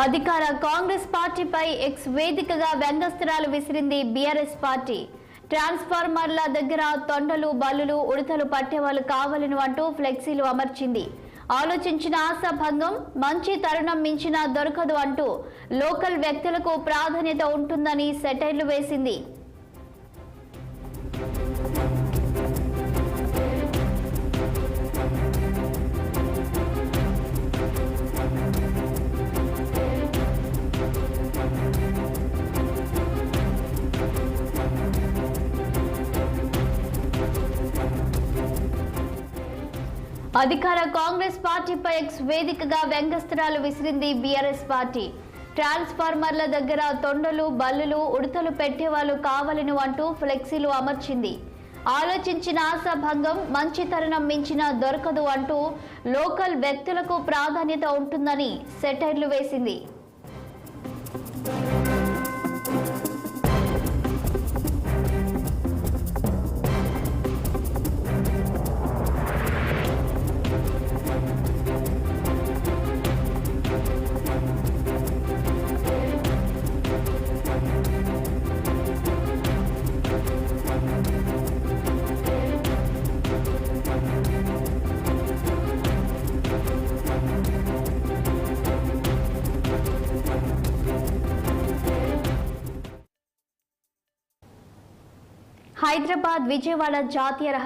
అధికార కాంగ్రెస్ పార్టీపై ఎక్స్ వేదికగా వ్యంగ్యాస్త్రాలు విసిరింది బీఆర్ఎస్ పార్టీ. ట్రాన్స్ఫార్మర్ల దగ్గర తొండలు, బల్లులు, ఉడతలు పట్టేవాళ్లు కావాలను అంటూ ఫ్లెక్సీలు అమర్చింది. ఆలోచించిన ఆశాభంగం, మంచి తరుణం మించినా దొరకదు అంటూ లోకల్ వ్యక్తులకు ప్రాధాన్యత ఉంటుందని సెటైర్లు వేసింది. అధికార కాంగ్రెస్ పార్టీపై ఎక్స్ వేదికగా వ్యంగ్యాస్త్రాలు విసిరింది బీఆర్ఎస్ పార్టీ. ట్రాన్స్ఫార్మర్ల దగ్గర తొండలు, బల్లులు, ఉడతలు పెట్టేవాళ్లు కావాలను అంటూ ఫ్లెక్సీలు అమర్చింది. ఆలోచించిన ఆశాభంగం, మంచి తరుణం మించినా దొరకదు అంటూ లోకల్ వ్యక్తులకు ప్రాధాన్యత ఉంటుందని సెటైర్లు వేసింది. హైదరాబాద్ విజయవాడ జాతీయ రహదారి